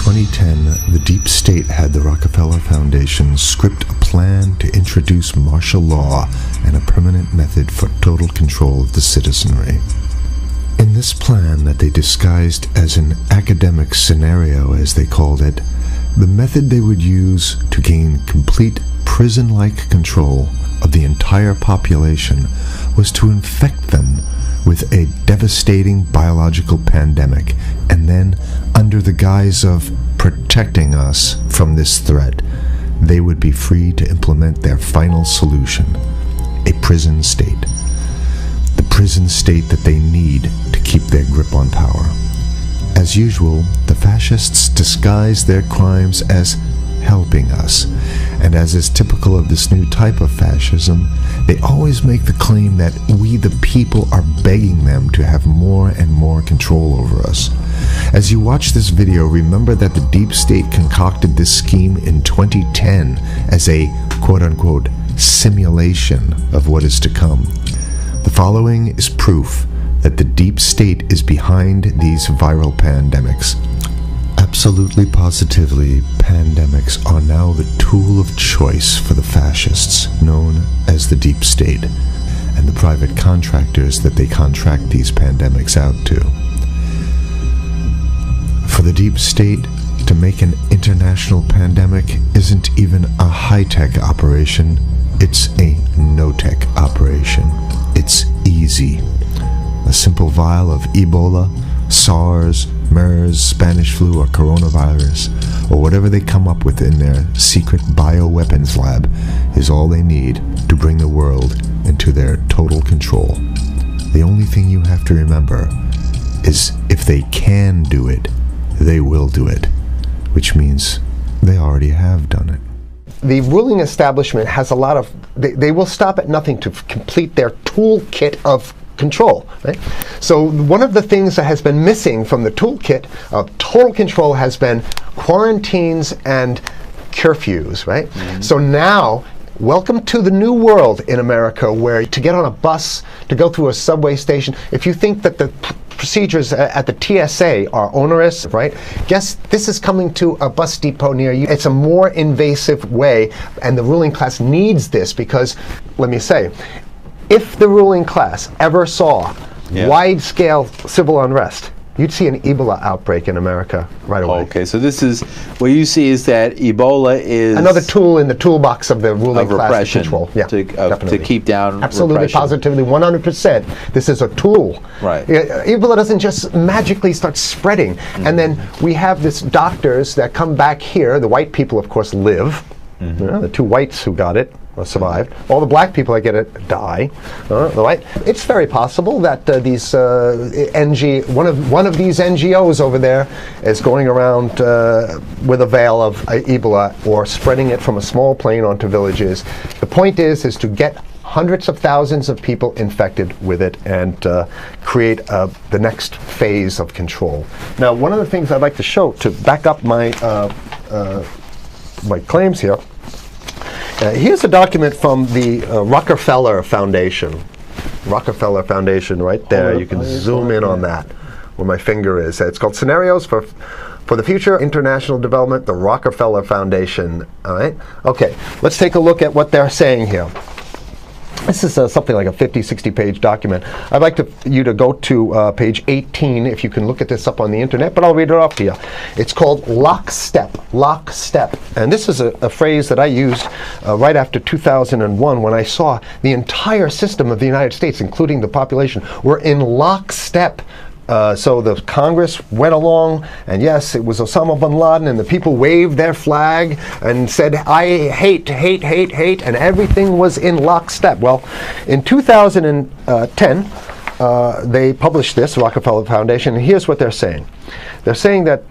2010, the deep state had the Rockefeller Foundation script a plan to introduce martial law and a permanent method for total control of the citizenry. In this plan that they disguised as an academic scenario, as they called it, the method they would use to gain complete prison-like control of the entire population was to infect them with a devastating biological pandemic, and then, under the guise of protecting us from this threat, they would be free to implement their final solution, a prison state. The prison state that they need to keep their grip on power. As usual, the fascists disguise their crimes as helping us, and as is typical of this new type of fascism, they always make the claim that we the people are begging them to have more and more control over us. As you watch this video, remember that the deep state concocted this scheme in 2010 as a quote-unquote simulation of what is to come. The following is proof that the deep state is behind these viral pandemics. Absolutely positively, pandemics are now the tool of choice for the fascists, known as the deep state, and the private contractors that they contract these pandemics out to. For the deep state, to make an international pandemic isn't even a high-tech operation, it's a no-tech operation. It's easy. A simple vial of Ebola, SARS, MERS, Spanish flu, or coronavirus, or whatever they come up with in their secret bioweapons lab, is all they need to bring the world into their total control. The only thing you have to remember is if they can do it, they will do it, which means they already have done it. The ruling establishment has a lot of, they will stop at nothing to complete their toolkit of control, right? So one of the things that has been missing from the toolkit of total control has been quarantines and curfews, right? Mm-hmm. So now, welcome to the new world in America, where to get on a bus, to go through a subway station, if you think that the procedures at the TSA are onerous, right? Guess this is coming to a bus depot near you. It's a more invasive way, and the ruling class needs this because, let me say, if the ruling class ever saw wide-scale civil unrest, you'd see an Ebola outbreak in America right away. Okay, so this is, what you see is that Ebola is another tool in the toolbox of the ruling class to control. Yeah, to keep down absolutely, repression. Positively, 100%. This is a tool. Right. Ebola doesn't just magically start spreading. Mm-hmm. And then we have this doctors that come back here. The white people, of course, live. Mm-hmm. You know, the two whites who got it survived. All the black people that get it die. Right? It's very possible that these one of these NGOs over there is going around with a veil of Ebola, or spreading it from a small plane onto villages. The point is to get hundreds of thousands of people infected with it and create the next phase of control. Now, one of the things I'd like to show to back up my my claims here. Here's a document from the Rockefeller Foundation. Rockefeller Foundation, right there. You can zoom in on that, where my finger is. It's called Scenarios for the Future International Development, the Rockefeller Foundation. All right? Okay, let's take a look at what they're saying here. This is something like a 50, 60-page document. I'd like you to go to page 18, if you can look at this up on the internet, but I'll read it off to you. It's called lockstep, lockstep. And this is a phrase that I used right after 2001, when I saw the entire system of the United States, including the population, were in lockstep. So the Congress went along, and yes, it was Osama bin Laden, and the people waved their flag and said, I hate, hate, hate, hate, and everything was in lockstep. Well, in 2010, they published this, Rockefeller Foundation, and here's what they're saying. They're saying that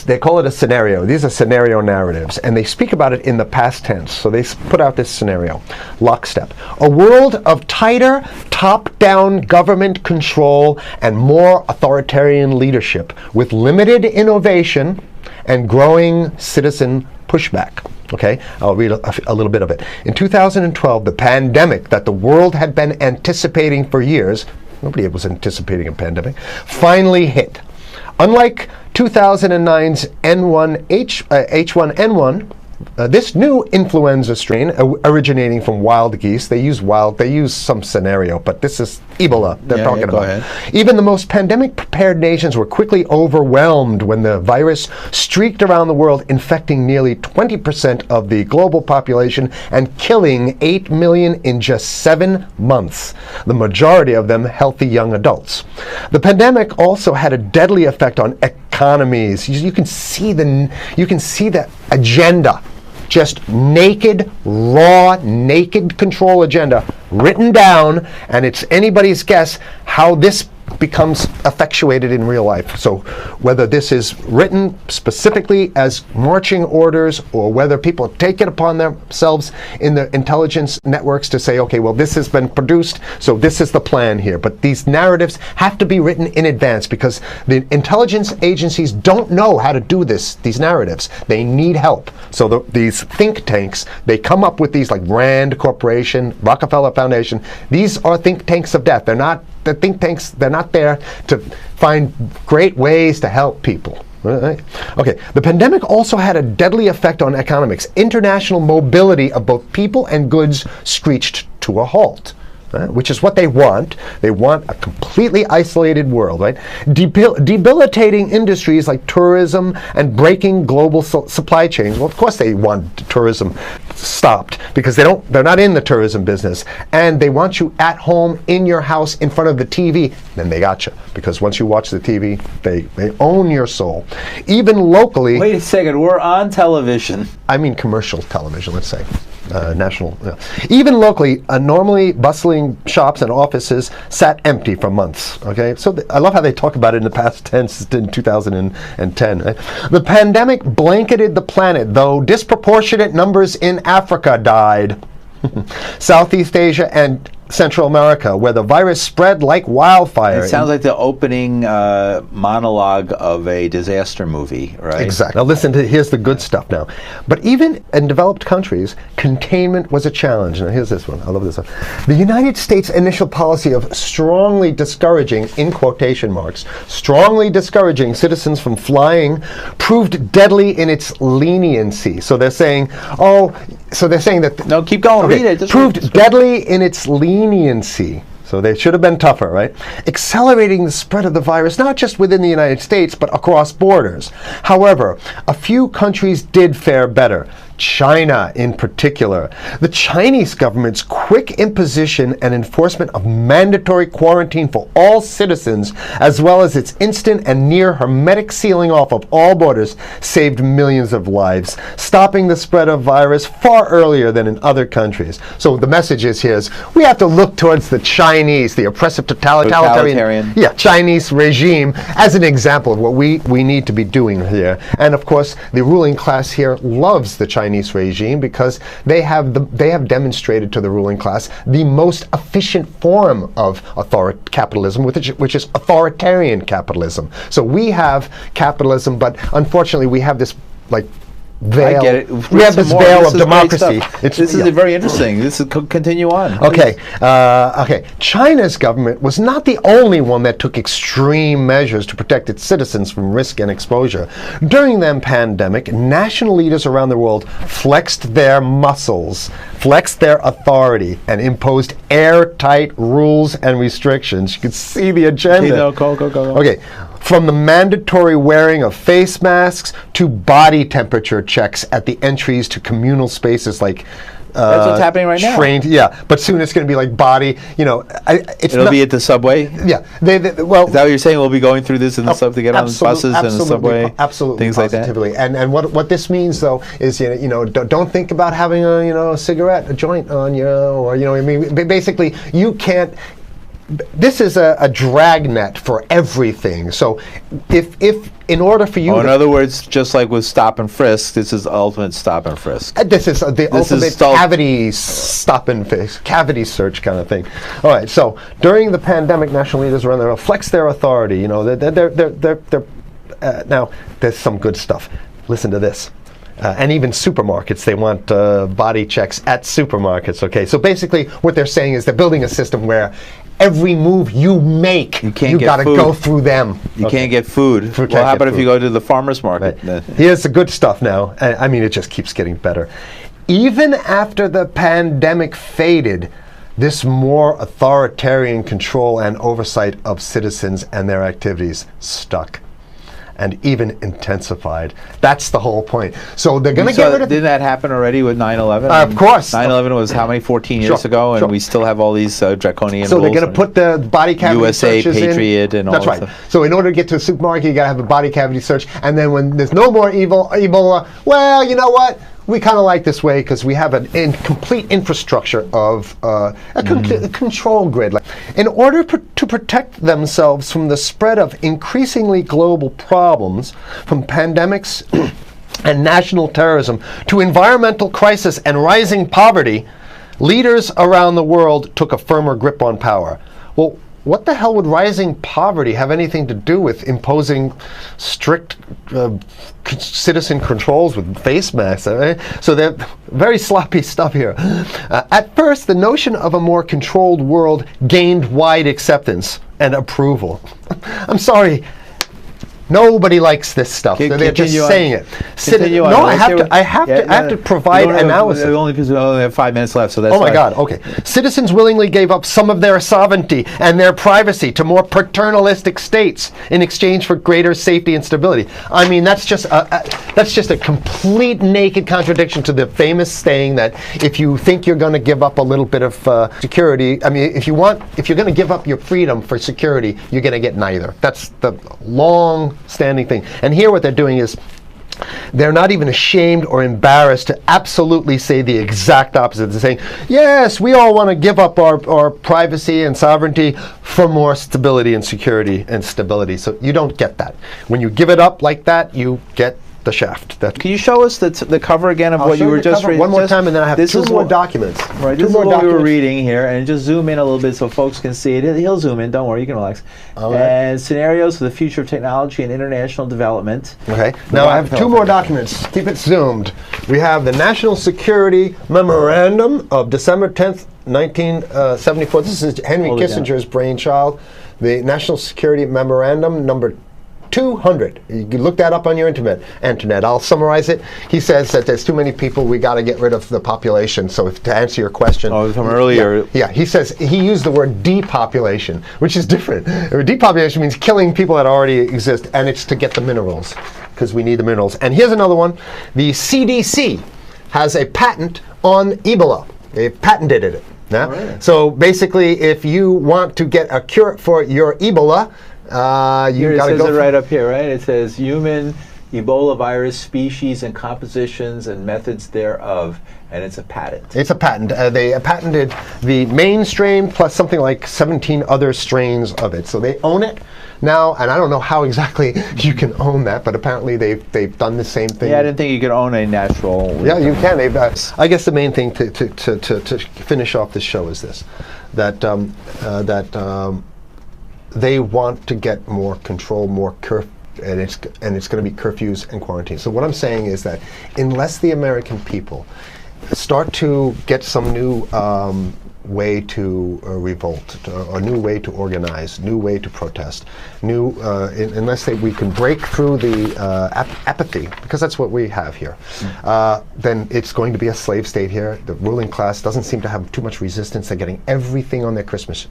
they call it a scenario. These are scenario narratives, and they speak about it in the past tense. So they put out this scenario, lockstep. A world of tighter, top-down government control and more authoritarian leadership, with limited innovation and growing citizen pushback. Okay, I'll read a little bit of it. In 2012, the pandemic that the world had been anticipating for years, nobody was anticipating a pandemic, finally hit. Unlike 2009's H1N1. This new influenza strain originating from wild geese. They use some scenario, but this is Ebola they're talking about. Ahead. Even the most pandemic-prepared nations were quickly overwhelmed when the virus streaked around the world, infecting nearly 20% of the global population and killing 8 million in just 7 months, the majority of them healthy young adults. The pandemic also had a deadly effect on economies. You can see the agenda. Just naked, raw, naked control agenda written down, and it's anybody's guess how this becomes effectuated in real life. So whether this is written specifically as marching orders or whether people take it upon themselves in the intelligence networks to say, okay, well, this has been produced, so this is the plan here. But these narratives have to be written in advance because the intelligence agencies don't know how to do these narratives. They need help. So these think tanks, they come up with these like Rand Corporation, Rockefeller Foundation. These are think tanks of death. They're not the think tanks, they're not there to find great ways to help people. Right? Okay, the pandemic also had a deadly effect on economics. International mobility of both people and goods screeched to a halt. Which is what they want. They want a completely isolated world, right? Debilitating industries like tourism and breaking global supply chains. Well, of course they want tourism stopped because they're not in the tourism business, and they want you at home in your house in front of the TV. Then they got you because once you watch the TV, they own your soul. Even locally. Wait a second, we're on television. I mean commercial television, let's say. National. Even locally, normally bustling shops and offices sat empty for months. Okay, so I love how they talk about it in the past tense in 2010. Right? The pandemic blanketed the planet, though disproportionate numbers in Africa died. Southeast Asia and Central America, where the virus spread like wildfire. It sounds like the opening monologue of a disaster movie, right? Exactly. Now listen to, here's the good stuff now. But even in developed countries, containment was a challenge. Now here's this one. I love this one. The United States' initial policy of strongly discouraging, in quotation marks, strongly discouraging citizens from flying proved deadly in its leniency. So they're saying, that... No, keep going. Okay, read it. Proved deadly in its leniency. So they should have been tougher, right? Accelerating the spread of the virus, not just within the United States, but across borders. However, a few countries did fare better. China in particular. The Chinese government's quick imposition and enforcement of mandatory quarantine for all citizens, as well as its instant and near hermetic sealing off of all borders, saved millions of lives, stopping the spread of virus far earlier than in other countries. So the message is here is we have to look towards the Chinese, the oppressive totalitarian Chinese regime as an example of what we need to be doing here. And of course, the ruling class here loves the Chinese regime because they have demonstrated to the ruling class the most efficient form of capitalism, which is authoritarian capitalism. So we have capitalism, but unfortunately we have this veil. I get it. We have this veil of democracy. This is very interesting. This is continue on. Okay. China's government was not the only one that took extreme measures to protect its citizens from risk and exposure. During the pandemic, national leaders around the world flexed their muscles, flexed their authority, and imposed airtight rules and restrictions. You can see the agenda. Go. Okay. From the mandatory wearing of face masks to body temperature checks at the entries to communal spaces like that's what's happening right now. Yeah, but soon it's going to be like body. It'll be at the subway. Yeah, is that what you're saying? We'll be going through this in the to get on buses and the subway, absolutely, things positively. like that. And what this means though is don't think about having a cigarette, a joint on you, or basically you can't. This is a dragnet for everything. So if in order for you in other words, just like with stop and frisk, this is ultimate stop and frisk. This is the ultimate cavity stop and frisk, cavity search kind of thing. All right, so during the pandemic, national leaders around there flex their authority. Now there's some good stuff. Listen to this. And even supermarkets, they want body checks at supermarkets. Okay, so basically what they're saying is they're building a system where every move you make, you got to go through them. You can't get food. Well, how about if you go to the farmer's market? Right. Here's the good stuff now. I mean, it just keeps getting better. Even after the pandemic faded, this more authoritarian control and oversight of citizens and their activities stuck and even intensified. That's the whole point. So they're going to get rid of... Didn't that happen already with 9/11? Of course. 9/11 was how many, 14 years ago, and we still have all these draconian rules. So they're going to put the body cavity USA, searches Patriot, and all that stuff. That's right. So in order to get to a supermarket, you got to have a body cavity search, and then when there's no more Ebola, well, you know what? We kind of like this way because we have an complete infrastructure of a control grid. In order to protect themselves from the spread of increasingly global problems, from pandemics and national terrorism to environmental crisis and rising poverty, leaders around the world took a firmer grip on power. Well, what the hell would rising poverty have anything to do with imposing strict citizen controls with face masks? So they're very sloppy stuff here. At first, the notion of a more controlled world gained wide acceptance and approval. I'm sorry. Nobody likes this stuff. They're just saying it. No, I have to provide analysis. Only because we only have 5 minutes left, so that's Oh my God, okay. Citizens willingly gave up some of their sovereignty and their privacy to more paternalistic states in exchange for greater safety and stability. I mean, that's just a complete naked contradiction to the famous saying that if you think you're going to give up a little bit of security, I mean, if you're going to give up your freedom for security, you're going to get neither. That's the long-standing thing. And here what they're doing is they're not even ashamed or embarrassed to absolutely say the exact opposite. They're saying, yes, we all want to give up our privacy and sovereignty for more stability and security and stability. So you don't get that. When you give it up like that, you get the shaft. Can you show us the cover again of what you were just reading? One more time, and then I have two more documents. Right, this is what we were reading here, and just zoom in a little bit so folks can see it. He'll zoom in, don't worry, you can relax. And scenarios for the future of technology and international development. Okay, now I have two more documents. Keep it zoomed. We have the National Security Memorandum of December 10th, 1974. This is Henry Kissinger's brainchild. The National Security Memorandum number 200. You can look that up on your internet. I'll summarize it. He says that there's too many people, we got to get rid of the population. So to answer your question. From earlier. Yeah, he says, he used the word depopulation, which is different. Depopulation means killing people that already exist, and it's to get the minerals, because we need the minerals. And here's another one. The CDC has a patent on Ebola. They've patented it. Yeah? Right. So basically, if you want to get a cure for your Ebola, you got to go. It says it right up here, right? It says human Ebola virus species and compositions and methods thereof, and it's a patent. It's a patent. They patented the main strain plus something like 17 other strains of it. So they own it now, and I don't know how exactly you can own that, but apparently they've done the same thing. Yeah, I didn't think you could own a natural. Yeah, you can. I guess the main thing to finish off this show is this: that they want to get more control, more and it's going to be curfews and quarantines. So what I'm saying is that unless the American people start to get some new way to revolt, a new way to organize, new way to protest, unless we can break through the apathy, because that's what we have here, then it's going to be a slave state here. The ruling class doesn't seem to have too much resistance. They're getting everything on their Christmas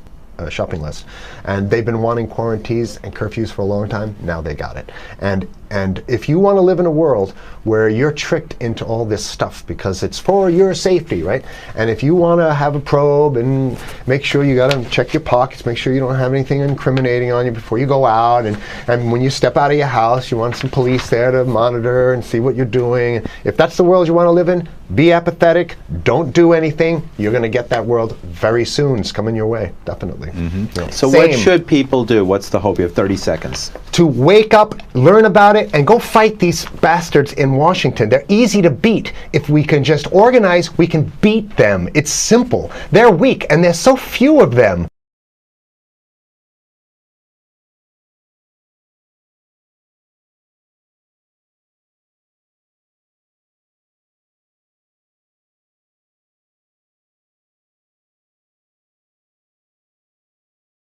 shopping list, and they've been wanting quarantines and curfews for a long time. Now they got it. And if you want to live in a world where you're tricked into all this stuff because it's for your safety, right? And if you want to have a probe and make sure you got to check your pockets, make sure you don't have anything incriminating on you before you go out, and when you step out of your house, you want some police there to monitor and see what you're doing. If that's the world you want to live in, be apathetic, don't do anything. You're going to get that world very soon. It's coming your way, definitely. Mm-hmm. Yeah. So what should people do? What's the hope? You have 30 seconds. To wake up, learn about it, and go fight these bastards in Washington. They're easy to beat. If we can just organize, we can beat them. It's simple. They're weak, and there's so few of them.